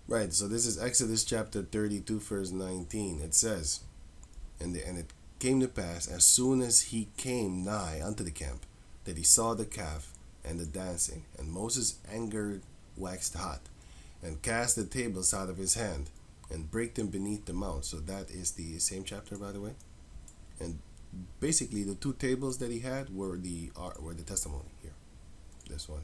Right, so this is Exodus chapter 32, verse 19. It says, and it came to pass, as soon as he came nigh unto the camp, that he saw the calf and the dancing. And Moses' anger waxed hot, and cast the tables out of his hand, and brake them beneath the mount. So that is the same chapter, by the way. And basically, the two tables that he had were the testimony here. This one.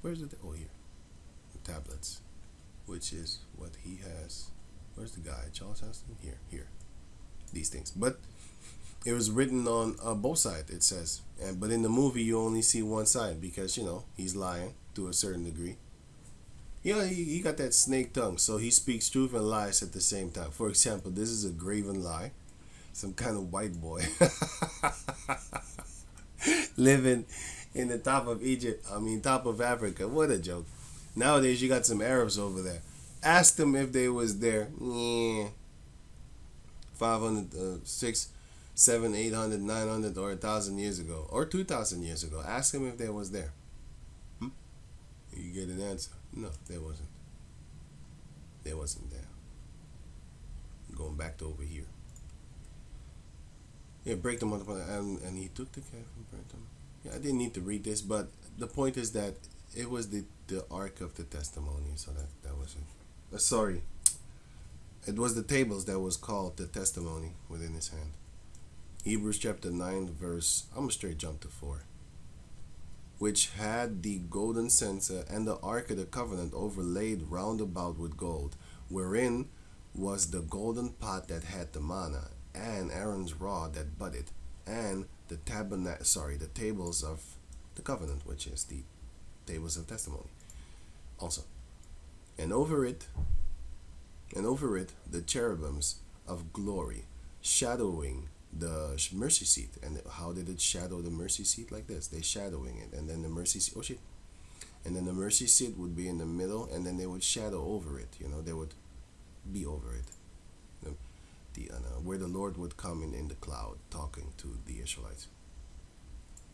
Where's it? Oh, here. The tablets, which is what he has. Where's the guy? Charles Heston? Here. These things. But it was written on both sides, it says. But in the movie, you only see one side because, he's lying to a certain degree. He got that snake tongue, so he speaks truth and lies at the same time. For example, this is a graven lie. Some kind of white boy living in the top of top of Africa. What a joke. Nowadays, you got some Arabs over there. Ask them if they was there. 500, 6, 7, 800, 900, or 1,000 years ago, or 2,000 years ago. Ask them if they was there. You get an answer. No, there wasn't. There wasn't there. Going back to over here. Yeah, break them up, and he took the calf and burnt them. Yeah, I didn't need to read this, but the point is that it was the ark of the testimony, so that was it. Sorry, it was the tables that was called the testimony within his hand. Hebrews chapter 9 verse, I'm gonna straight jump to 4. Which had the golden censer and the ark of the covenant overlaid round about with gold, wherein was the golden pot that had the manna, and Aaron's rod that budded, and the tables of the covenant, which is the tables of testimony also. And over it the cherubims of glory, shadowing the mercy seat. And how did it shadow the mercy seat? Like this, they shadowing it, and then the mercy seat, and then the mercy seat would be in the middle, and then they would shadow over it. They would be over it. Where the Lord would come in the cloud, talking to the Israelites,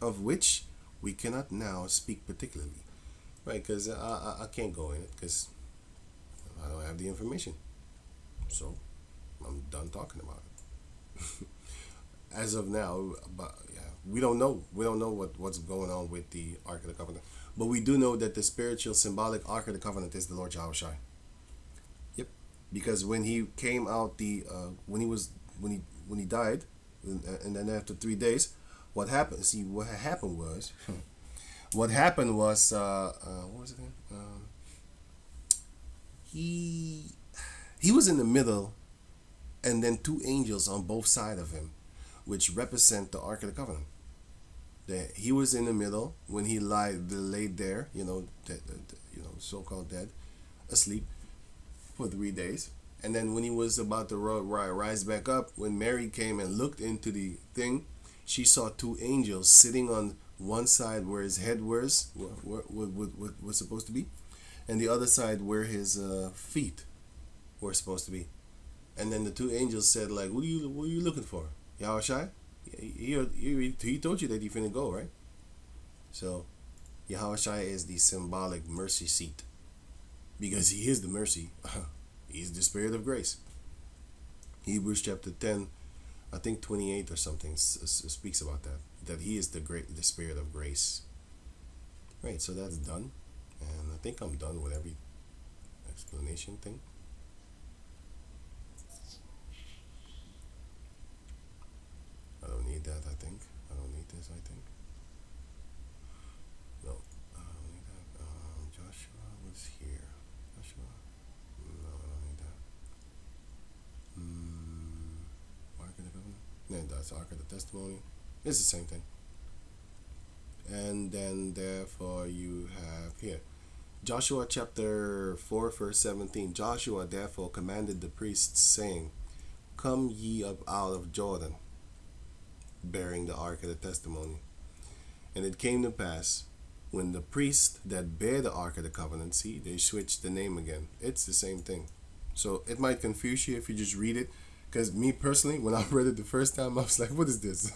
of which we cannot now speak particularly, right? Because I can't go in it because I don't have the information. So I'm done talking about it. As of now, but yeah, we don't know. We don't know what's going on with the Ark of the Covenant, but we do know that the spiritual, symbolic Ark of the Covenant is the Lord Yahushua. Yep, because when he came out, when he died, and then after 3 days, what happened? See, what happened was, what was it again? He was in the middle, and then two angels on both sides of him, which represent the Ark of the Covenant. He was in the middle when he laid there, so-called dead, asleep for 3 days. And then when he was about to rise back up, when Mary came and looked into the thing, she saw two angels sitting on one side where his head was supposed to be, and the other side where his feet were supposed to be. And then the two angels said, like, what are you looking for? Yahushua? He told you that he finna go, right? So Yahushua is the symbolic mercy seat, because he is the mercy. He's the spirit of grace. Hebrews chapter 10, I think 28 or something, speaks about that he is the spirit of grace. Right, so that's done, and I think I'm done with every explanation thing. I don't need that, I think. I don't need this, I think. No, I don't need that. Joshua was here. Joshua? No, I don't need that. Ark of the Covenant? No, that's Ark of the Testimony. It's the same thing. And then, therefore, you have here. Joshua chapter 4, verse 17. Joshua, therefore, commanded the priests, saying, Come ye up out of Jordan, bearing the Ark of the Testimony. And it came to pass, when the priest that bear the Ark of the Covenant, see, they switched the name again. It's the same thing. So it might confuse you if you just read it, because me personally, when I read it the first time, I was like, what is this?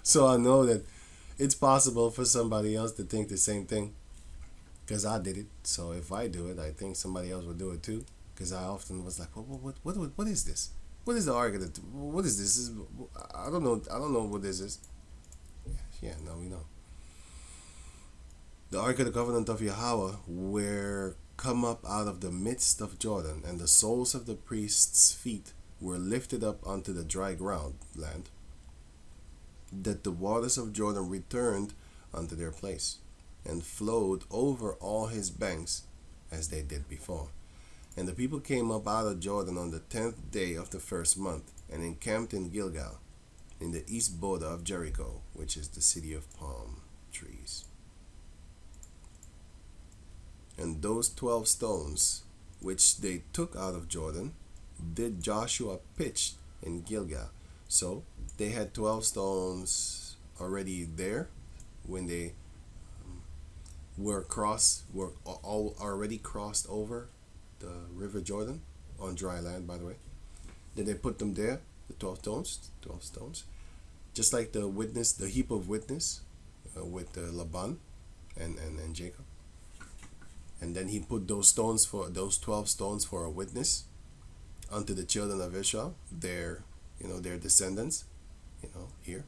So I know that it's possible for somebody else to think the same thing, because I did it. So if I do it, I think somebody else will do it too. Because I often was like, what is this? What is the argument? What is this? I don't know. I don't know what this is. Yeah, no, we know. The Ark of the Covenant of Yahweh were come up out of the midst of Jordan, and the soles of the priests' feet were lifted up onto the dry ground land, that the waters of Jordan returned unto their place, and flowed over all his banks as they did before. And the people came up out of Jordan on the 10th day of the first month, and encamped in Gilgal, in the east border of Jericho, which is the city of palm trees. And those 12 stones which they took out of Jordan did Joshua pitch in Gilgal. So they had 12 stones already there when they were all already crossed over the river Jordan on dry land, by the way. Then they put them there, the 12 stones, just like the heap of witness with Laban and Jacob. And then he put those 12 stones for a witness unto the children of Israel, their descendants, here.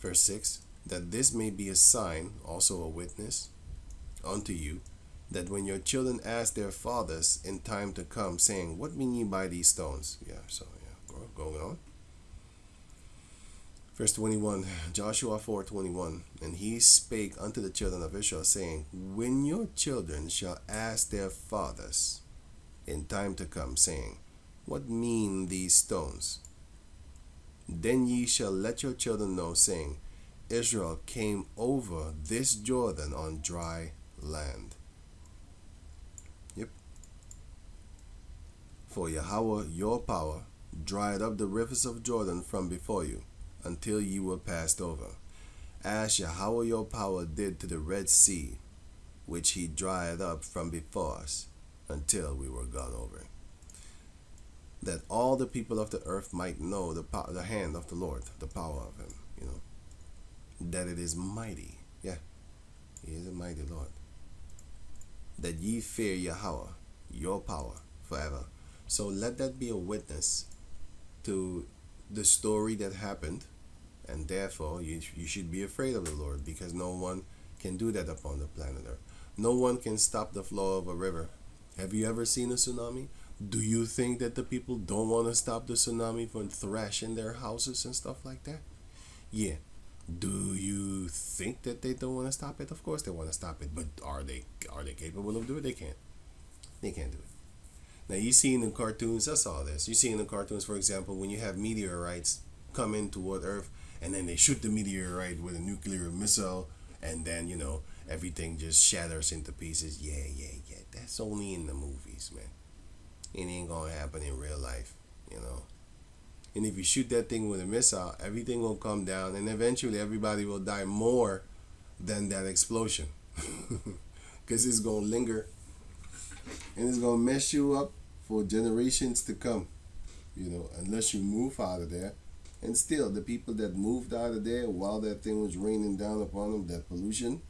Verse 6, that this may be a sign, also a witness, unto you, that when your children ask their fathers in time to come, saying, what mean ye by these stones? Going on. Verse 21, Joshua 4:21, and he spake unto the children of Israel, saying, when your children shall ask their fathers in time to come, saying, what mean these stones? Then ye shall let your children know, saying, Israel came over this Jordan on dry land. Yep. For Yahweh your power dried up the rivers of Jordan from before you, until ye were passed over, as Yahweh your power did to the Red Sea, which he dried up from before us, until we were gone over. That all the people of the earth might know the hand of the Lord, the power of him, that it is mighty. Yeah, he is a mighty Lord. That ye fear Yahweh, your power, forever. So let that be a witness to the story that happened, and therefore you should be afraid of the Lord, because no one can do that upon the planet Earth. No one can stop the flow of a river. Have you ever seen a tsunami? Do you think that the people don't want to stop the tsunami from thrashing their houses and stuff like that? Yeah. Do you think that they don't want to stop it? Of course they want to stop it, but are they capable of doing it? They can't. They can't do it. Now you see in the cartoons, I saw this. You see in the cartoons, for example, when you have meteorites come in toward Earth, and then they shoot the meteorite with a nuclear missile, and then everything just shatters into pieces. Yeah. That's only in the movies, man. It ain't gonna happen in real life, And if you shoot that thing with a missile, everything will come down, and eventually everybody will die more than that explosion, because it's gonna linger, and it's gonna mess you up for generations to come, unless you move out of there. And still, the people that moved out of there while that thing was raining down upon them, that pollution,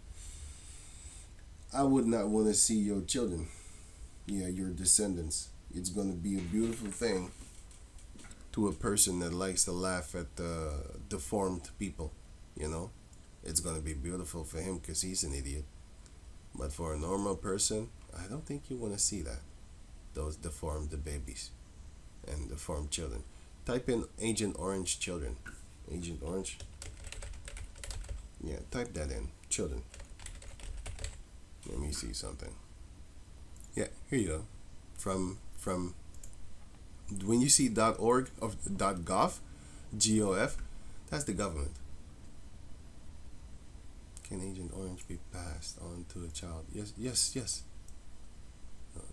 I would not want to see your children, your descendants. It's going to be a beautiful thing to a person that likes to laugh at deformed people, It's going to be beautiful for him because he's an idiot. But for a normal person, I don't think you want to see that. Those deformed babies and deformed children. Type in Agent Orange children. Agent Orange. Yeah, type that in. Children. Let me see something. Yeah, here you go. From when you see .org or .gov, G-O-F, that's the government. Can Agent Orange be passed on to a child? Yes.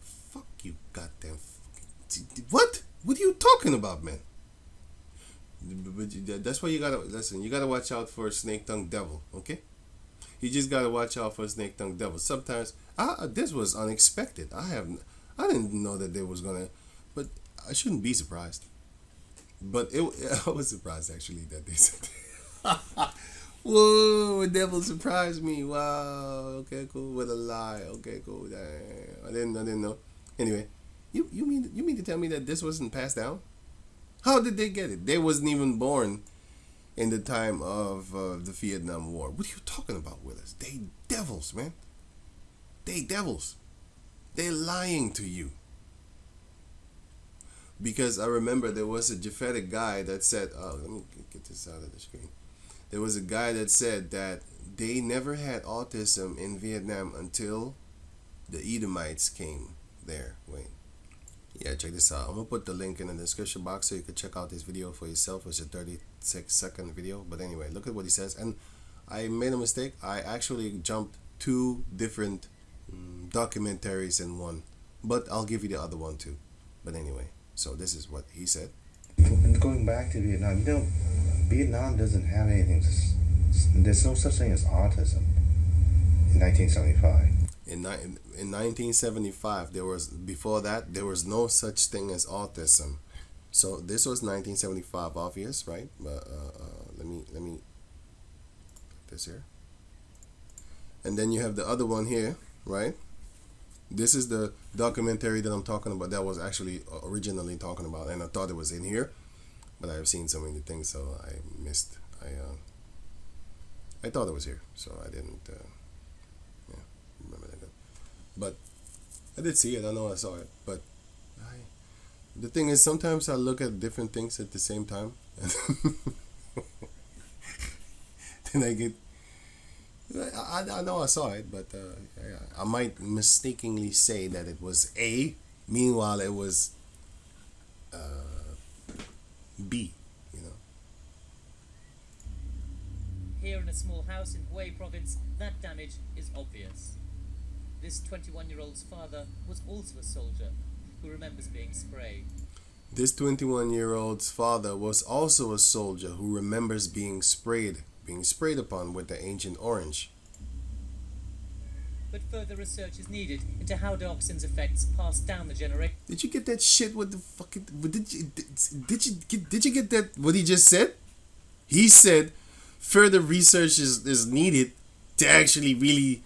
Fuck you, goddamn. What? What are you talking about, man? But that's why you gotta listen. You gotta watch out for a snake-tongued devil, okay? You just gotta watch out for a snake-tongued devil. Sometimes, this was unexpected. I didn't know that they was gonna, but I shouldn't be surprised. But I was surprised actually that they said. Whoa, a devil surprised me. Wow. Okay, cool. With a lie. Okay, cool. Damn. I didn't know. Anyway, you mean to tell me that this wasn't passed down? How did they get it? They wasn't even born in the time of the Vietnam War. What are you talking about, Willis? They devils, man. They devils. They're lying to you. Because I remember there was a Japhetic guy that said, oh, let me get this out of the screen. There was a guy that said that they never had autism in Vietnam until the Edomites came there. Wait. Yeah, check this out. I'm going to put the link in the description box so you can check out this video for yourself. It's a 36-second video. But anyway, look at what he says. And I made a mistake. I actually jumped two different documentaries in one. But I'll give you the other one too. But anyway, so this is what he said. Going back to Vietnam, Vietnam doesn't have anything. There's no such thing as autism in 1975. In 1975, before that there was no such thing as autism. So this was 1975, obvious, right? But let me put this here. And then you have the other one here, right? This is the documentary that I'm talking about. That was actually originally talking about, and I thought it was in here, but I've seen so many things, so I missed. I thought it was here, so I didn't. Remember that. But I did see it. I know I saw it, but the thing is, sometimes I look at different things at the same time, and then I get. I know I saw it, but I might mistakenly say that it was A. Meanwhile, it was B. You know. Here in a small house in Hue province, that damage is obvious. This 21-year-old's father was also a soldier who remembers being sprayed. This 21-year-old's father was also a soldier who remembers being sprayed upon with the Agent Orange. But further research is needed into how dioxin's effects pass down the generation. Did you get that shit with the fucking... Did you get that, what he just said? He said further research is needed to actually really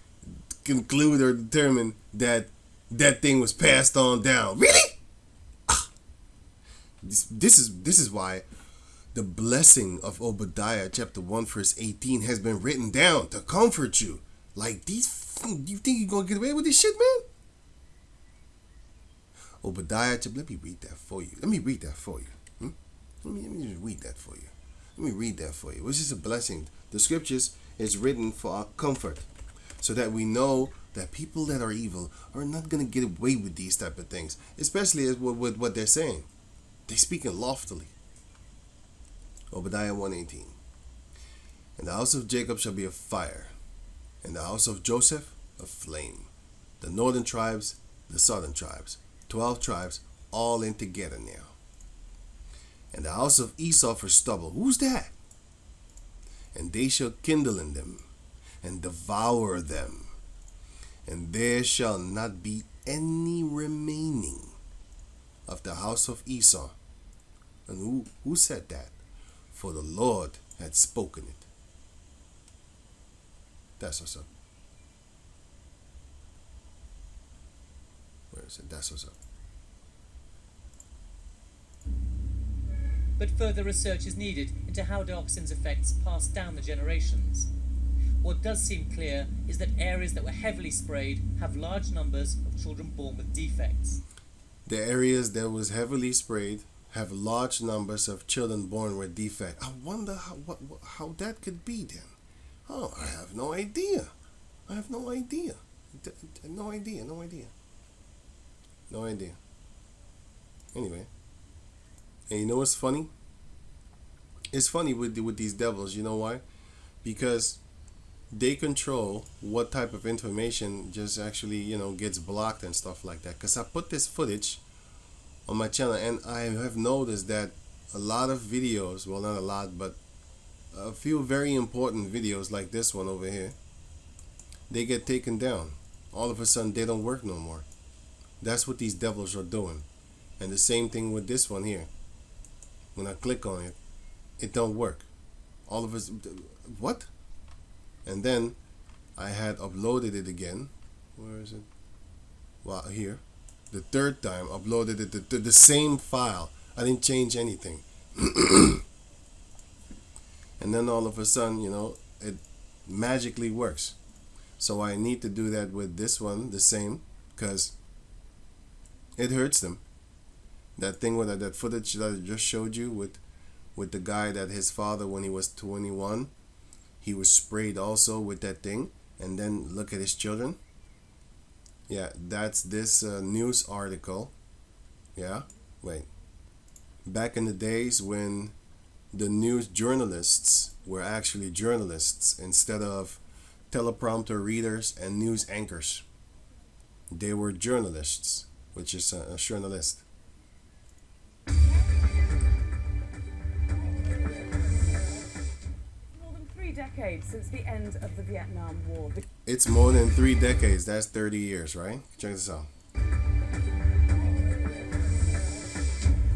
conclude or determine that that thing was passed on down. Really? This is why the blessing of Obadiah chapter 1 verse 18 has been written down to comfort you. Like these, you think you're gonna get away with this shit, man? Obadiah chapter, let me read that for you. Let me read that for you. Let me just read that for you. Let me read that for you. Which is a blessing. The scriptures is written for our comfort, so that we know that people that are evil are not gonna get away with these type of things, especially with what they're saying. They're speaking loftily. Obadiah 1:18. And the house of Jacob shall be a fire, and the house of Joseph a flame. The northern tribes, the southern tribes, 12 tribes, all in together now. And the house of Esau for stubble. Who's that? And they shall kindle in them, and devour them, and there shall not be any remaining of the house of Esau. And who said that? For the Lord had spoken it. That's what's up. Where is it? That's what's up. But further research is needed into how dioxin's effects pass down the generations. What does seem clear is that areas that were heavily sprayed have large numbers of children born with defects. The areas that was heavily sprayed have large numbers of children born with defect. I wonder how that could be then. Oh, I have no idea. I have no idea. No idea. Anyway. And you know what's funny? It's funny with these devils. You know why? Because they control what type of information just actually, gets blocked and stuff like that. Because I put this footage on my channel, and I have noticed that a lot of videos, well, not a lot, but a few very important videos like this one over here, they get taken down. All of a sudden, they don't work no more. That's what these devils are doing. And the same thing with this one here. When I click on it, it don't work. All of us, what? And then I had uploaded it again. Where is it? Well, here. The third time, uploaded it to the same file. I didn't change anything. And then all of a sudden, it magically works. So I need to do that with this one, the same, because it hurts them. That thing with that footage that I just showed you with the guy that his father, when he was 21, he was sprayed also with that thing. And then look at his children. Yeah, that's this news article. Yeah, wait. Back in the days when the news journalists were actually journalists instead of teleprompter readers and news anchors. They were journalists, which is a journalist. More than 3 decades since the end of the Vietnam War. It's more than 3 decades. That's 30 years, right? Check this out.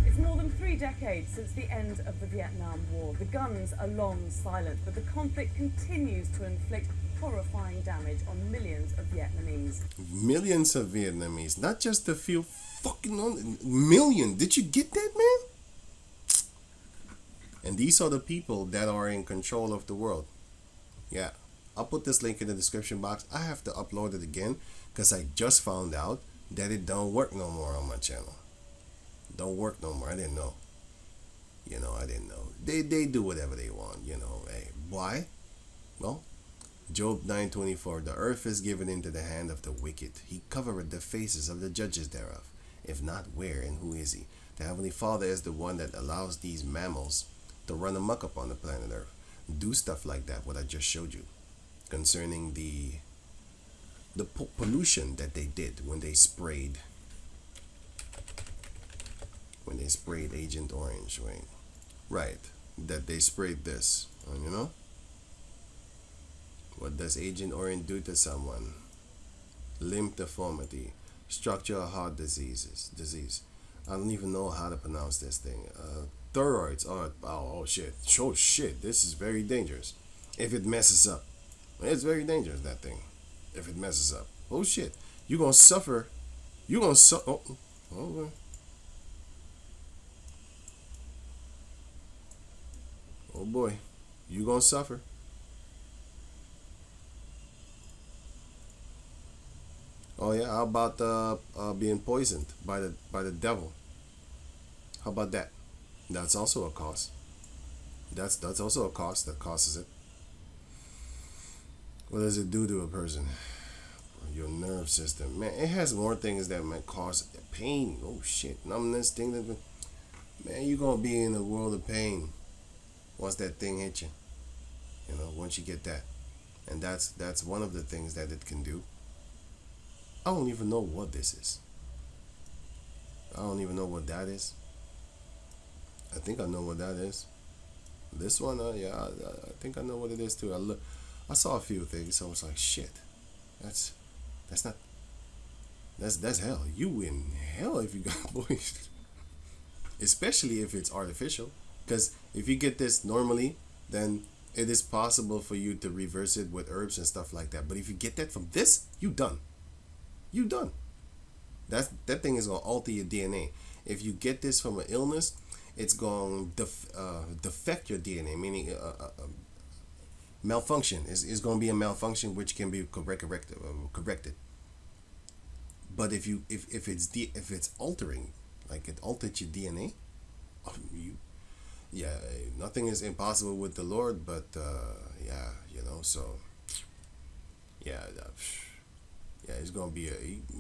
It's more than 3 decades since the end of the Vietnam War. The guns are long silent, but the conflict continues to inflict horrifying damage on millions of Vietnamese. Millions of Vietnamese, not just a few fucking million. Did you get that, man? And these are the people that are in control of the world. Yeah, I'll put this link in the description box. I have to upload it again because I just found out that it don't work no more on my channel. Don't work no more. I didn't know. I didn't know. They do whatever they want. Hey, why? Well, Job 9:24. The earth is given into the hand of the wicked. He covereth the faces of the judges thereof. If not, where and who is he? The Heavenly Father is the one that allows these mammals to run amok upon the planet Earth. Do stuff like that, what I just showed you, concerning the pollution that they did when they sprayed Agent Orange, right? That they sprayed this, what does Agent Orange do to someone? Limb deformity, structural heart disease. I don't even know how to pronounce this thing. Thyroids. Oh shit. This is very dangerous. If it messes up, it's very dangerous. That thing. If it messes up, oh shit, you gonna suffer. You gonna suffer. Oh boy, you gonna suffer. Oh yeah, how about being poisoned by the devil? How about that? That's also a cost. That's also a cost that causes it. What does it do to a person? Your nerve system, man. It has more things that might cause pain. Oh shit, numbness, thing that, man, you gonna be in a world of pain once that thing hit you. Once you get that, and that's one of the things that it can do. I don't even know what this is. I don't even know what that is. I think I know what that is. This one, yeah, I think I know what it is too. I saw a few things, so I was like, shit, that's hell. You in hell if you got boys. Especially if it's artificial. Because if you get this normally, then it is possible for you to reverse it with herbs and stuff like that. But if you get that from this, you done. You done. That thing is gonna alter your DNA. If you get this from an illness, it's going to defect your DNA, meaning malfunction. Is going to be a malfunction which can be corrected. But if it's altering, like it altered your DNA, nothing is impossible with the Lord. But so it's gonna be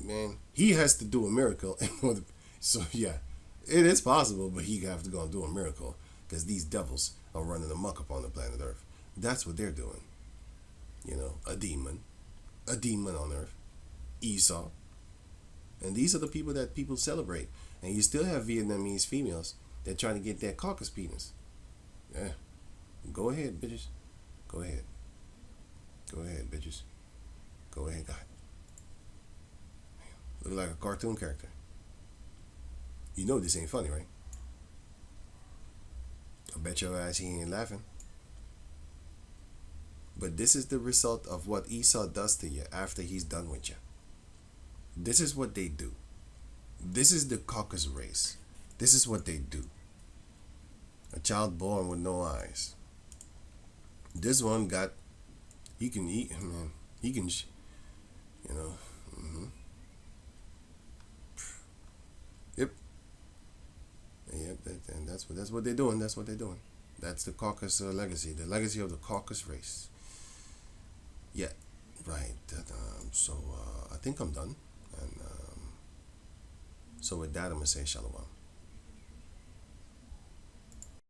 man. He has to do a miracle, so yeah. It is possible, but he have to go and do a miracle because these devils are running amok upon the planet Earth. That's what they're doing. A demon on Earth, Esau, and these are the people that people celebrate. And you still have Vietnamese females that trying to get that Caucus penis. Yeah, go ahead, bitches. Go ahead, bitches. Go ahead, God. Look like a cartoon character. You know this ain't funny, right? I bet your ass he ain't laughing. But this is the result of what Esau does to you after he's done with you. This is what they do. This is the Caucus race. This is what they do. A child born with no eyes. This one got, he can eat, man. He can, you know. Yep. Yep. And that's what they're doing. That's what they're doing. That's the Caucus legacy. The legacy of the Caucus race. Yeah. Right. So I think I'm done. And so with that, I'm gonna say shalom.